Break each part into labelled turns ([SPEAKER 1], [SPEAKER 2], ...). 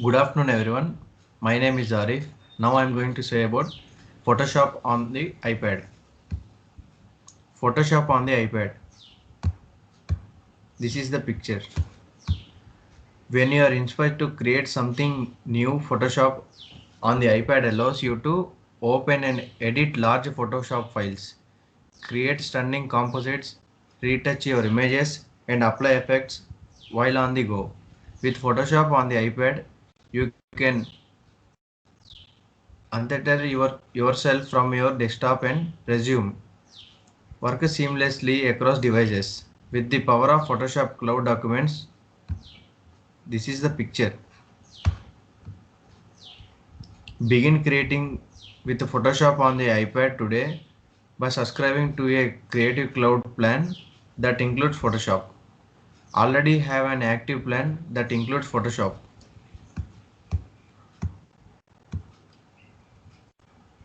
[SPEAKER 1] Good afternoon, everyone. My name is Arif. Now I am going to say about Photoshop on the iPad. Photoshop on the iPad. This is the picture. When you are inspired to create something new, Photoshop on the iPad allows you to open and edit large Photoshop files, create stunning composites, retouch your images, and apply effects while on the go. With Photoshop on the iPad, you can untether yourself from your desktop and resume work seamlessly across devices. With the power of Photoshop Cloud Documents, this is the picture. Begin creating with Photoshop on the iPad today by subscribing to a Creative Cloud plan that includes Photoshop. Already have an active plan that includes Photoshop.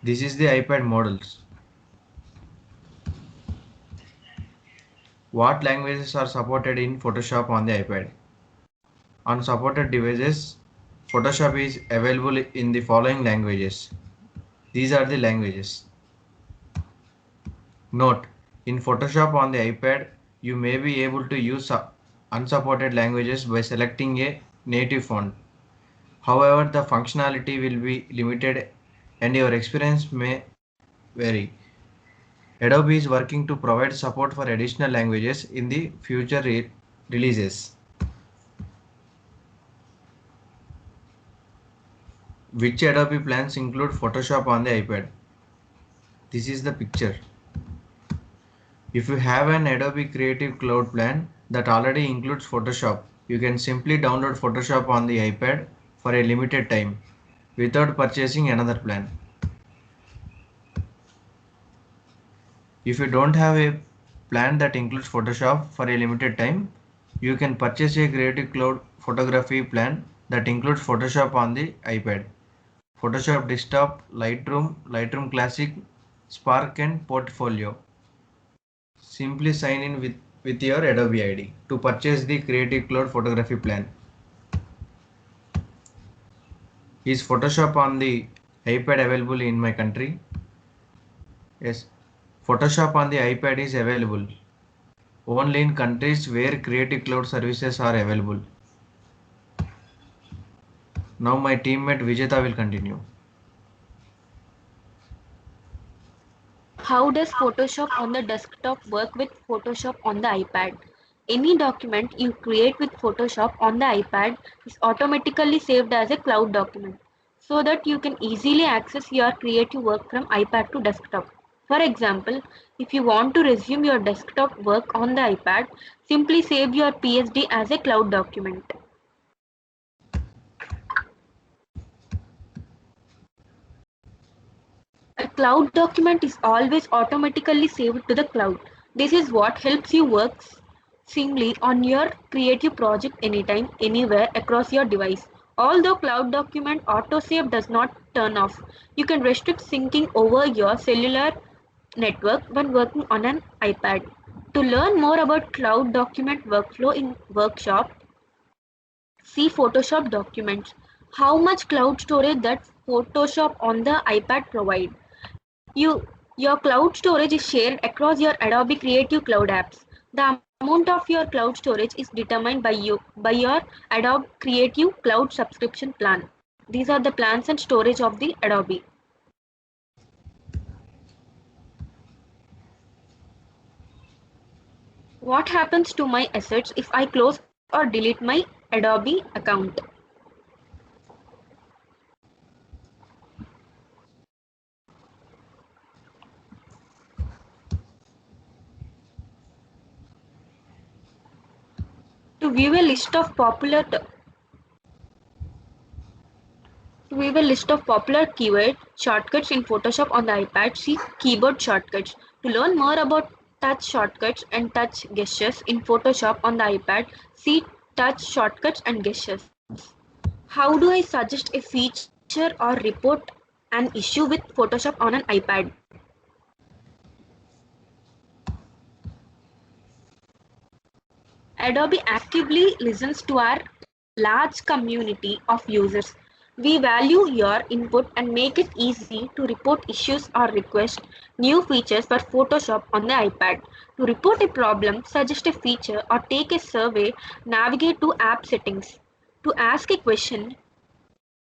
[SPEAKER 1] This is the iPad models. What languages are supported in Photoshop on the iPad? On supported devices, Photoshop is available in the following languages. These are the languages. Note: in Photoshop on the iPad, you may be able to use unsupported languages by selecting a native font. However, the functionality will be limited and your experience may vary. Adobe is working to provide support for additional languages in the future releases. Which Adobe plans include Photoshop on the iPad? This is the picture. If you have an Adobe Creative Cloud plan that already includes Photoshop, you can simply download Photoshop on the iPad for a limited time without purchasing another plan. If you don't have a plan that includes Photoshop for a limited time, you can purchase a Creative Cloud photography plan that includes Photoshop on the iPad, Photoshop Desktop, Lightroom, Lightroom Classic, Spark and Portfolio. Simply sign in with your Adobe ID to purchase the Creative Cloud photography plan. Is Photoshop on the iPad available in my country? Yes. Photoshop on the iPad is available only in countries where Creative Cloud services are available. Now my teammate Vijeta will continue.
[SPEAKER 2] How does Photoshop on the desktop work with Photoshop on the iPad? Any document you create with Photoshop on the iPad is automatically saved as a cloud document so that you can easily access your creative work from iPad to desktop. For example, if you want to resume your desktop work on the iPad, simply save your PSD as a cloud document. A cloud document is always automatically saved to the cloud. This is what helps you work seamlessly on your creative project anytime, anywhere across your device. Although cloud document autosave does not turn off, you can restrict syncing over your cellular network when working on an iPad. To learn more about cloud document workflow in workshop, see Photoshop documents. How much cloud storage that Photoshop on the iPad provide. Your cloud storage is shared across your Adobe Creative Cloud apps. The amount of your cloud storage is determined by your Adobe Creative Cloud subscription plan. These are the plans and storage of the Adobe. What happens to my assets if I close or delete my Adobe account? To view a list of popular To view a list of popular keyword shortcuts in Photoshop on the iPad, see Keyboard Shortcuts. To learn more about touch shortcuts and touch gestures in Photoshop on the iPad, see Touch Shortcuts and Gestures. How do I suggest a feature or report an issue with Photoshop on an iPad? Adobe actively listens to our large community of users. We value your input and make it easy to report issues or request new features for Photoshop on the iPad. To report a problem, suggest a feature, or take a survey, navigate to app settings. To ask a question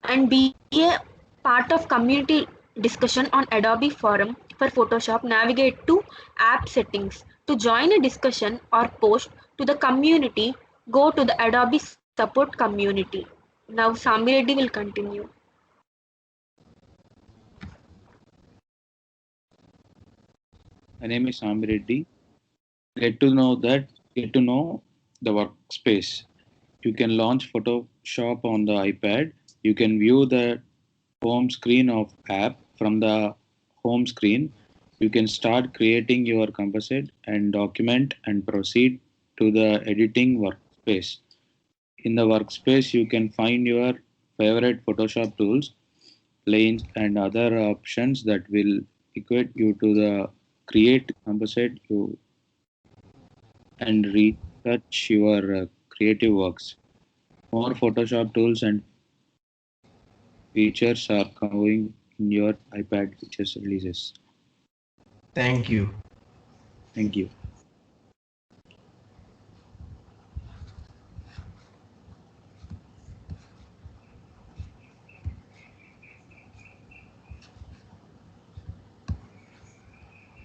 [SPEAKER 2] and be a part of community discussion on Adobe Forum for Photoshop, navigate to app settings. To join a discussion or post to the community, go to the Adobe support community. Now Sami Reddy will continue.
[SPEAKER 3] My name is Sami Reddy. Get to know the workspace. You can launch Photoshop on the iPad. You can view the home screen of app from the home screen. You can start creating your composite and document and proceed to the editing workspace. In the workspace, you can find your favorite Photoshop tools, planes, and other options that will equate you to the create composite you and retouch your creative works. More Photoshop tools and features are coming in your iPad features releases.
[SPEAKER 1] Thank you.
[SPEAKER 3] Thank you.